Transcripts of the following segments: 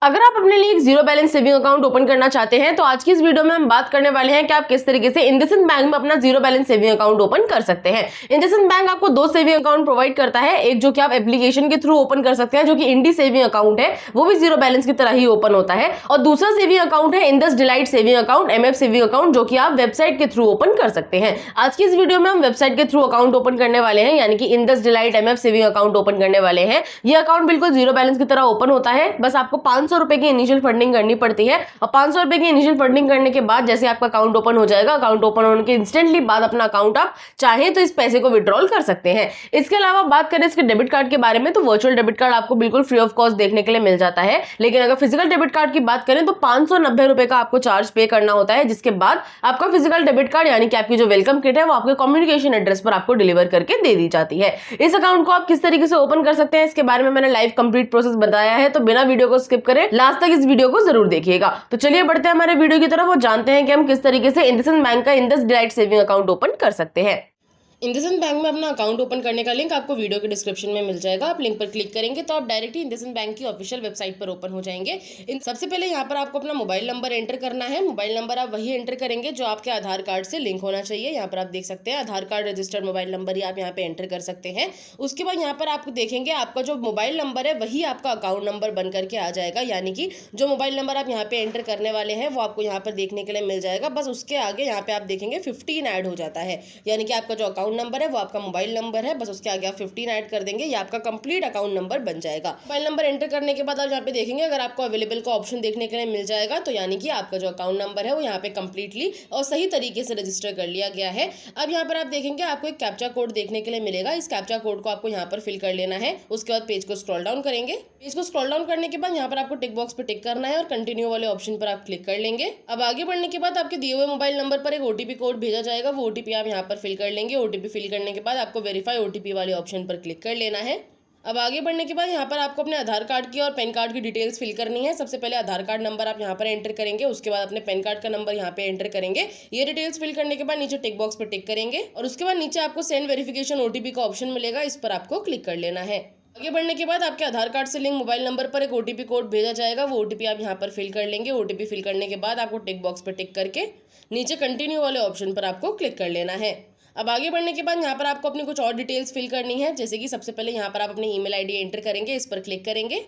अगर आप अपने लिए एक zero balance saving account open करना चाहते हैं तो आज की इस वीडियो में हम बात करने वाले हैं कि आप किस तरीके से इंडसइंड बैंक में अपना zero balance saving account open कर सकते हैं। इंडसइंड बैंक आपको दो सेविंग अकाउंट प्रोवाइड करता है, एक जो कि आप एप्लीकेशन के थ्रू ओपन कर सकते हैं जो कि इंडी सेविंग अकाउंट है, वो भी जीरो बैलेंस की तरह ही ओपन होता है, और दूसरा सेविंग अकाउंट है Indus delight saving account MF saving account, जो कि आप वेबसाइट के थ्रू ओपन कर सकते हैं। आज की इस वीडियो में हम वेबसाइट के थ्रू अकाउंट ओपन करने वाले हैं, यानी कि Indus delight MF saving account open करने वाले हैं। यह अकाउंट बिल्कुल जीरो बैलेंस की तरह ओपन होता है, बस आपको 500 रुपए की इनिशियल फंडिंग करनी पड़ती है, और 500 रुपए की इनिशियल फंडिंग करने के बाद जैसे आपका अकाउंट ओपन हो जाएगा, अकाउंट ओपन होने के इंस्टेंटली बाद अपना अकाउंट आप चाहें तो इस पैसे को विड्रॉल कर सकते हैं। इसके अलावा बात करें इसके डेबिट कार्ड के बारे में, तो वर्चुअल डेबिट कार्ड आपको बिल्कुल फ्री ऑफ कॉस्ट देखने के लिए मिल जाता है, लेकिन अगर फिजिकल डेबिट कार्ड की बात करें तो 590 रुपए का आपको चार्ज पे करना होता है, जिसके बाद आपका फिजिकल डेबिट कार्ड यानी कि आपकी जो वेलकम किट है वो आपके कम्युनिकेशन एड्रेस पर आपको डिलीवर करके दे दी जाती है। इस अकाउंट को आप किस तरीके से ओपन कर सकते हैं इसके बारे में मैंने लाइव कंप्लीट प्रोसेस बताया है, तो बिना वीडियो को स्किप करें लास्ट तक इस वीडियो को जरूर देखिएगा। तो चलिए बढ़ते हैं हमारे वीडियो की तरफ और जानते हैं कि हम किस तरीके से इंडसइंड बैंक का Indus delight saving account open कर सकते हैं। इंडसइंड बैंक में अपना अकाउंट ओपन करने का लिंक आपको वीडियो के डिस्क्रिप्शन में मिल जाएगा। आप लिंक पर क्लिक करेंगे तो आप डायरेक्टली इंडसइंड बैंक की ऑफिशियल वेबसाइट पर ओपन हो जाएंगे। सबसे पहले यहाँ पर आपको अपना मोबाइल नंबर एंटर करना है। मोबाइल नंबर आप वही एंटर करेंगे जो आपके आधार कार्ड से लिंक होना चाहिए। यहाँ पर आप देख सकते हैं आधार कार्ड रजिस्टर्ड मोबाइल नंबर ही आप यहाँ पे एंटर कर सकते हैं। उसके बाद यहाँ पर आपको देखेंगे आपका जो मोबाइल नंबर है वही आपका अकाउंट नंबर बन करके आ जाएगा, यानी कि जो मोबाइल नंबर आप यहाँ पे एंटर करने वाले हैं वो आपको यहाँ पर देखने के लिए मिल जाएगा। बस उसके आगे यहाँ पे आप देखेंगे 15 ऐड हो जाता है, यानी कि आपका जो अकाउंट नंबर है वो आपका मोबाइल नंबर है, बस उसके आगे आप 15 ऐड कर देंगे, ये आपका कंप्लीट अकाउंट नंबर बन जाएगा। मोबाइल नंबर एंटर करने के बाद आप यहाँ पे देखेंगे अगर आपको अवेलेबल का ऑप्शन देखने के लिए मिल जाएगा, तो यानी कि आपका जो अकाउंट नंबर है वो यहाँ पे कंप्लीटली और सही तरीके से रजिस्टर कर लिया गया है। अब यहाँ पर आप देखेंगे आपको एक कैप्चा कोड देखने के लिए मिलेगा। इस कैप्चा कोड को आपको यहाँ पर फिल कर लेना है। उसके बाद पेज को स्क्रॉल डाउन करेंगे। पेज को स्क्रॉल डाउन करने के बाद यहाँ पर आपको टिक बॉक्स पे टिक करना है और कंटिन्यू वाले ऑप्शन पर आप क्लिक कर लेंगे। अब आगे बढ़ने के बाद आपके दिए हुए मोबाइल नंबर पर एक ओटीपी कोड भेजा जाएगा, वो ओटीपी आप यहाँ पर फिल कर लेंगे। ओटीपी फिल करने के बाद आपको वेरीफाई ओटीपी वाले ऑप्शन पर क्लिक कर लेना है। अब आगे बढ़ने के बाद यहाँ पर आपको अपने आधार कार्ड की और पैन कार्ड की डिटेल्स फिल करनी है। सबसे पहले आधार कार्ड नंबर आप यहाँ पर एंटर करेंगे, उसके बाद अपने पैन कार्ड का नंबर यहाँ पे एंटर करेंगे। ये डिटेल्स फिल करने के बाद नीचे टिक बॉक्स पर टिक करेंगे और उसके बाद नीचे आपको सेंड वेरिफिकेशन ओटीपी का ऑप्शन मिलेगा, इस पर आपको क्लिक कर लेना है। आगे बढ़ने के बाद आपके आधार कार्ड से लिंक मोबाइल नंबर पर एक ओटीपी कोड भेजा जाएगा, वो ओटीपी आप यहाँ पर फिल कर लेंगे। ओटीपी फिल करने के बाद आपको टिक बॉक्स पर टिक करके नीचे कंटिन्यू वाले ऑप्शन पर आपको क्लिक कर लेना है। अब आगे बढ़ने के बाद यहाँ पर आपको अपनी कुछ और डिटेल्स फिल करनी है, जैसे कि सबसे पहले यहाँ पर आप अपनी ईमेल आईडी एंटर करेंगे, इस पर क्लिक करेंगे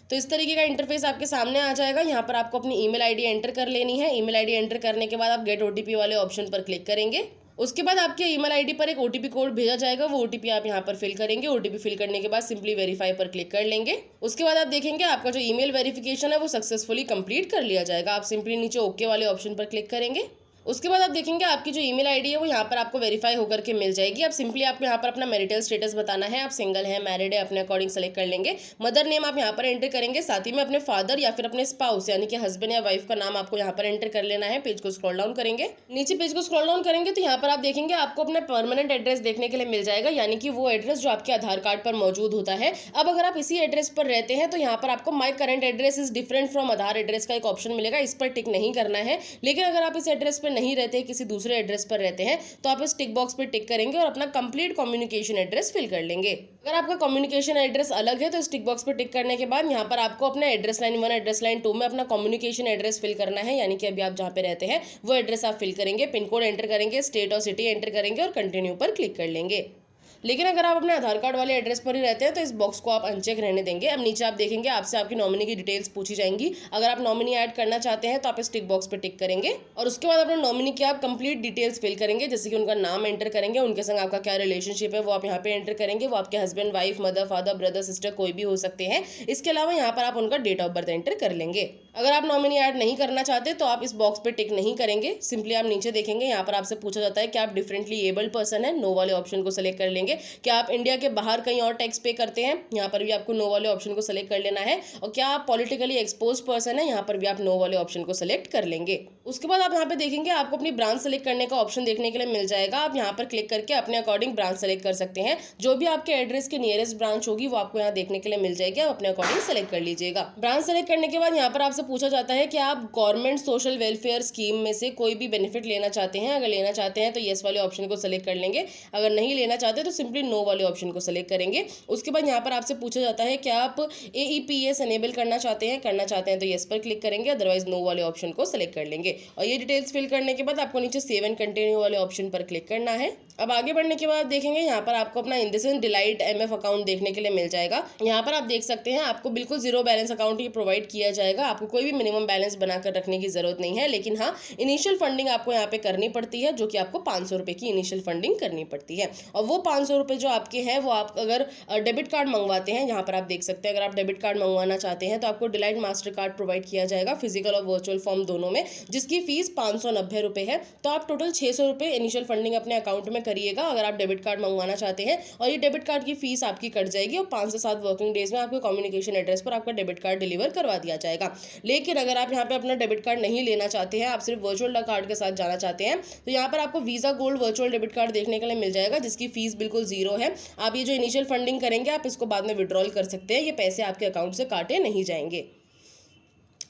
तो इस तरीके का इंटरफेस आपके सामने आ जाएगा। यहाँ पर आपको अपनी ईमेल आईडी एंटर कर लेनी है। ईमेल आईडी एंटर करने के बाद आप गेट ओटीपी वाले ऑप्शन पर क्लिक करेंगे। उसके बाद आपके ईमेल आईडी पर एक ओटीपी कोड भेजा जाएगा, वो ओटीपी आप यहाँ पर फिल करेंगे। ओटीपी फिल करने के बाद सिंपली वेरीफाई पर क्लिक कर लेंगे। उसके बाद आप देखेंगे आपका जो ईमेल वेरिफिकेशन है वो सक्सेसफुली कंप्लीट कर लिया जाएगा। आप सिंपली नीचे ओके वाले ऑप्शन पर क्लिक करेंगे। उसके बाद आप देखेंगे आपकी जो ईमेल आईडी है वो यहाँ पर आपको वेरीफाई होकर के मिल जाएगी। अब सिंपली आपको यहाँ पर अपना मैरिटल स्टेटस बताना है, आप सिंगल हैं, मैरिड है, अपने अकॉर्डिंग सेलेक्ट कर लेंगे। मदर नेम आप यहाँ पर एंटर करेंगे, साथ ही में अपने फादर या फिर अपने स्पाउस यानी कि हस्बैंड या वाइफ का नाम आपको यहाँ पर एंटर कर लेना है। पेज को स्क्रॉल डाउन करेंगे, नीचे पेज को स्क्रॉल डाउन करेंगे तो यहाँ पर आप देखेंगे आपको अपना परमानेंट एड्रेस देखने के लिए मिल जाएगा, यानी कि वो एड्रेस जो आपके आधार कार्ड पर मौजूद होता है। अब अगर आप इसी एड्रेस पर रहते हैं तो यहाँ पर आपको my current address is different from Aadhaar address का एक ऑप्शन मिलेगा, इस पर टिक नहीं करना है। लेकिन अगर आप इस एड्रेस पर नहीं रहते, किसी दूसरे एड्रेस पर रहते हैं, तो आप इस टिक बॉक्स पर टिक करेंगे और अपना कंप्लीट कम्युनिकेशन एड्रेस फिल कर लेंगे। अगर आपका कम्युनिकेशन एड्रेस अलग है तो इस टिक बॉक्स पर टिक करने के बाद यहाँ पर आपको अपना एड्रेस लाइन 1 एड्रेस लाइन 2 में अपना कम्युनिकेशन एड्रेस फिल करना है, यानी कि अभी आप जहाँ पे रहते हैं वो एड्रेस आप फिल करेंगे। पिन कोड एंटर करेंगे, स्टेट और सिटी एंटर करेंगे और कंटिन्यू पर क्लिक कर लेंगे। लेकिन अगर आप अपने आधार कार्ड वाले एड्रेस पर ही रहते हैं तो इस बॉक्स को आप अनचेक रहने देंगे। अब नीचे आप देखेंगे आपसे आपकी नॉमिनी की डिटेल्स पूछी जाएंगी। अगर आप नॉमिनी ऐड करना चाहते हैं तो आप इस टिक बॉक्स पर टिक करेंगे और उसके बाद अपने नॉमिनी की आप कंप्लीट डिटेल्स फिल करेंगे, जैसे कि उनका नाम एंटर करेंगे, उनके संग आपका क्या रिलेशनशिप है वो आप यहाँ पे एंटर करेंगे। वो आपके husband, wife, mother, father, brother, sister कोई भी हो सकते हैं। इसके अलावा यहाँ पर आप उनका डेट ऑफ बर्थ एंटर कर लेंगे। अगर आप नॉमिनी ऐड नहीं करना चाहते तो आप इस बॉक्स पे टिक नहीं करेंगे। सिंपली आप नीचे देखेंगे यहाँ पर आपसे पूछा जाता है कि आप डिफरेंटली एबल्ड पर्सन है, नो वाले ऑप्शन को सेलेक्ट कर लेंगे। क्या आप इंडिया के बाहर कहीं और टैक्स पे करते हैं, यहाँ पर भी आपको नो वाले ऑप्शन को सेलेक्ट कर लेना है। और क्या आप पॉलिटिकली एक्सपोज पर्सन है, यहाँ पर भी आप नो वाले ऑप्शन को सेलेक्ट कर लेंगे। उसके बाद आप यहाँ पे देखेंगे आपको अपनी ब्रांच सेलेक्ट करने का ऑप्शन देखने के लिए मिल जाएगा। आप यहाँ पर क्लिक करके अपने अकॉर्डिंग ब्रांच सेलेक्ट कर सकते हैं। जो भी आपके एड्रेस के नियरेस्ट ब्रांच होगी वो आपको यहाँ देखने के लिए मिल जाएगी, आप अपने अकॉर्डिंग सेलेक्ट कर लीजिएगा। ब्रांच सेलेक्ट करने के बाद यहाँ पर आपसे पूछा जाता है कि आप गवर्नमेंट सोशल वेलफेयर स्कीम में से कोई भी बेनिफिट लेना चाहते हैं। अगर लेना चाहते हैं तो येस वाले ऑप्शन को सेलेक्ट कर लेंगे, अगर नहीं लेना चाहते तो सिंपली नो वाले ऑप्शन को सेलेक्ट करेंगे। उसके बाद यहाँ पर आपसे पूछा जाता है क्या आप AEPS एनेबल करना चाहते हैं तो येस पर क्लिक करेंगे, अदरवाइज नो वाले ऑप्शन को सेलेक्ट कर लेंगे। और ये डिटेल्स फिल करने के बाद आपको नीचे सेव एंड कंटिन्यू वाले ऑप्शन पर क्लिक करना है। अब आगे बढ़ने के बाद देखेंगे यहाँ पर आपको अपना इंडसइंड डिलाइट MF अकाउंट देखने के लिए मिल जाएगा। यहाँ पर आप देख सकते हैं आपको बिल्कुल जीरो बैलेंस अकाउंट ही प्रोवाइड किया जाएगा। आपको कोई भी मिनिमम बैलेंस बनाकर रखने की जरूरत नहीं है, लेकिन हाँ इनिशियल फंडिंग आपको यहाँ पे करनी पड़ती है, जो कि आपको 500 रुपये की इनिशियल फंडिंग करनी पड़ती है। और वो 500 रुपये जो आपके हैं वो आप अगर डेबिट कार्ड मंगवाते हैं, यहाँ पर आप देख सकते हैं अगर आप डेबिट कार्ड मंगवाना चाहते हैं तो आपको डिलाइट मास्टर कार्ड प्रोवाइड किया जाएगा, फिजिकल और वर्चुअल फॉर्म दोनों में, जिसकी फीस 590 रुपये है। तो आप टोटल 600 रुपये इनिशियल फंडिंग अपने अकाउंट में करिएगा अगर आप डेबिट कार्ड मंगवाना चाहते हैं। और ये डेबिट कार्ड की फीस आपकी कट जाएगी और 5 से 7 वर्किंग डेज में आपके कम्युनिकेशन एड्रेस पर आपका डेबिट कार्ड डिलीवर करवा दिया जाएगा। लेकिन अगर आप यहाँ पे अपना डेबिट कार्ड नहीं लेना चाहते हैं, आप सिर्फ वर्चुअल कार्ड के साथ जाना चाहते हैं, तो यहाँ पर आपको visa gold virtual debit card देखने के लिए मिल जाएगा, जिसकी फीस बिल्कुल जीरो है। आप ये जो इनिशियल फंडिंग करेंगे आप इसको बाद में विड्रॉल कर सकते हैं, ये पैसे आपके अकाउंट से काटे नहीं जाएंगे।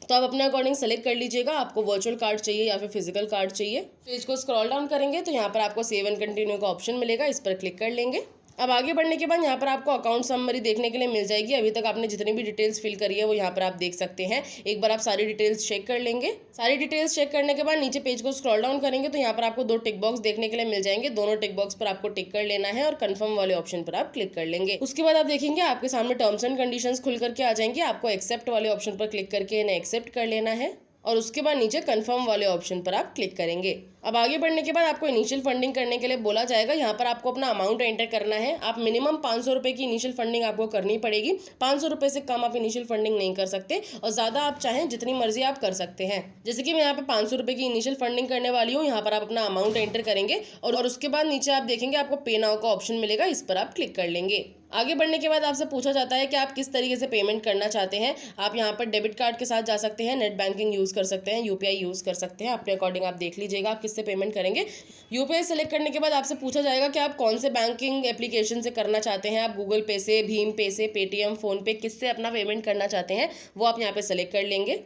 तो आप अपने अकॉर्डिंग सेलेक्ट कर लीजिएगा आपको वर्चुअल कार्ड चाहिए या फिर फिजिकल कार्ड चाहिए। पेज को स्क्रॉल डाउन करेंगे तो यहाँ पर आपको सेव एंड कंटिन्यू का ऑप्शन मिलेगा, इस पर क्लिक कर लेंगे। अब आगे बढ़ने के बाद यहाँ पर आपको अकाउंट समरी देखने के लिए मिल जाएगी। अभी तक आपने जितनी भी डिटेल्स फिल करी है वो यहाँ पर आप देख सकते हैं। एक बार आप सारी डिटेल्स चेक कर लेंगे। सारी डिटेल्स चेक करने के बाद नीचे पेज को स्क्रॉल डाउन करेंगे तो यहाँ पर आपको 2 टिक बॉक्स देखने के लिए मिल जाएंगे। दोनों टिक बॉक्स पर आपको टिक कर लेना है और कंफर्म वाले ऑप्शन पर आप क्लिक कर लेंगे। उसके बाद आप देखेंगे आपके सामने टर्म्स एंड कंडीशंस खुल करके आ जाएंगे। आपको एक्सेप्ट वाले ऑप्शन पर क्लिक करके इन्हें एक्सेप्ट कर लेना है और उसके बाद नीचे कंफर्म वाले ऑप्शन पर आप क्लिक करेंगे। अब आगे बढ़ने के बाद आपको इनिशियल फंडिंग करने के लिए बोला जाएगा। यहाँ पर आपको अपना अमाउंट एंटर करना है। आप मिनिमम 500 रुपये की इनिशियल फंडिंग आपको करनी पड़ेगी। 500 रुपये से कम आप इनिशियल फंडिंग नहीं कर सकते और ज़्यादा आप चाहें जितनी मर्जी आप कर सकते हैं। जैसे कि मैं यहाँ पे 500 रुपये की इनिशियल फंडिंग करने वाली हूँ। यहाँ पर आप अपना अमाउंट एंटर करेंगे और उसके बाद नीचे आप देखेंगे आपको पे नाउ का ऑप्शन मिलेगा, इस पर आप क्लिक कर लेंगे। आगे बढ़ने के बाद आपसे पूछा जाता है कि आप किस तरीके से पेमेंट करना चाहते हैं। आप यहाँ पर डेबिट कार्ड के साथ जा सकते हैं, नेट बैंकिंग यूज़ कर सकते हैं, UPI यूज़ कर सकते हैं। अपने अकॉर्डिंग आप देख लीजिएगा आप किससे पेमेंट करेंगे। UPI सेलेक्ट करने के बाद आपसे पूछा जाएगा कि आप कौन से बैंकिंग एप्लीकेशन से करना चाहते हैं। आप गूगल पे से, भीम पे से, पेटीएम, फ़ोनपे किससे अपना पेमेंट करना चाहते हैं वो आप यहाँ पर सेलेक्ट कर लेंगे।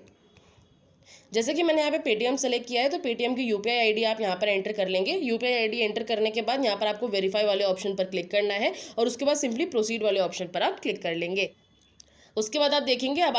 जैसे कि मैंने यहाँ पे पेटीएम सेलेक्ट किया है तो पेटीएम की UPI ID आप यहाँ पर एंटर कर लेंगे। UPI ID एंटर करने के बाद यहाँ पर आपको वेरीफाई वाले ऑप्शन पर क्लिक करना है और उसके बाद सिंपली प्रोसीड वाले ऑप्शन पर आप क्लिक कर लेंगे। उसके बाद आप देखेंगे अब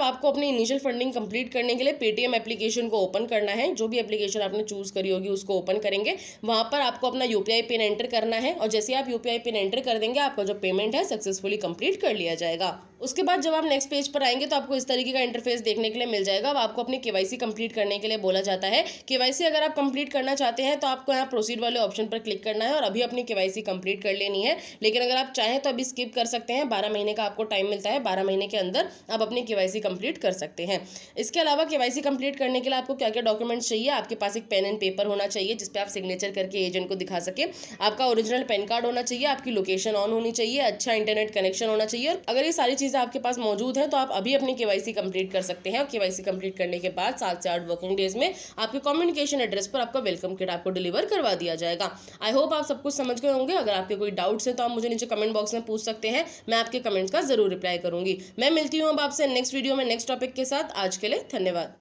आपको अपनी इनिशियल फंडिंग कंप्लीट करने के लिए पेटीएम एप्लीकेशन को ओपन करना है। जो भी एप्लीकेशन आपने चूज़ करी होगी उसको ओपन करेंगे। वहाँ पर आपको अपना UPI पिन एंटर करना है और जैसे आप UPI पिन एंटर कर देंगे आपका जो पेमेंट है सक्सेसफुली कंप्लीट कर लिया जाएगा। उसके बाद जब आप नेक्स्ट पेज पर आएंगे तो आपको इस तरीके का इंटरफेस देखने के लिए मिल जाएगा। अब आपको अपनी KYC कंप्लीट करने के लिए बोला जाता है। KYC अगर आप कंप्लीट करना चाहते हैं तो आपको यहाँ प्रोसीड वाले ऑप्शन पर क्लिक करना है और अभी अपनी KYC कंप्लीट कर लेनी है। लेकिन अगर आप चाहें तो अभी स्किप कर सकते हैं। 12 महीने का आपको टाइम मिलता है। 12 महीने के अंदर आप अपनी KYC कंप्लीट कर सकते हैं। इसके अलावा KYC कंप्लीट करने के लिए आपको क्या क्या डॉक्यूमेंट्स चाहिए। आपके पास एक पेन एंड पेपर होना चाहिए जिसपे आप सिग्नेचर करके एजेंट को दिखा सके। आपका ओरिजिनल पैन कार्ड होना चाहिए। आपकी लोकेशन ऑन होनी चाहिए। अच्छा इंटरनेट कनेक्शन होना चाहिए। और अगर ये सारी चीज़ें आपके पास मौजूद है तो आप अभी अपनी KYC कंप्लीट कर सकते हैं। और KYC कंप्लीट करने के बाद 7 से 8 वर्किंग डेज में आपके कम्युनिकेशन एड्रेस पर आपका वेलकम किट आपको डिलीवर करवा दिया जाएगा। आई होप आप सब कुछ समझ गए होंगे। अगर आपके कोई डाउट्स हैं तो आप मुझे नीचे कमेंट बॉक्स में पूछ सकते हैं। मैं आपके कमेंट्स का जरूर रिप्लाई करूंगी। मैं मिलती हूँ अब आपसे नेक्स्ट वीडियो में नेक्स्ट टॉपिक के साथ। आज के लिए धन्यवाद।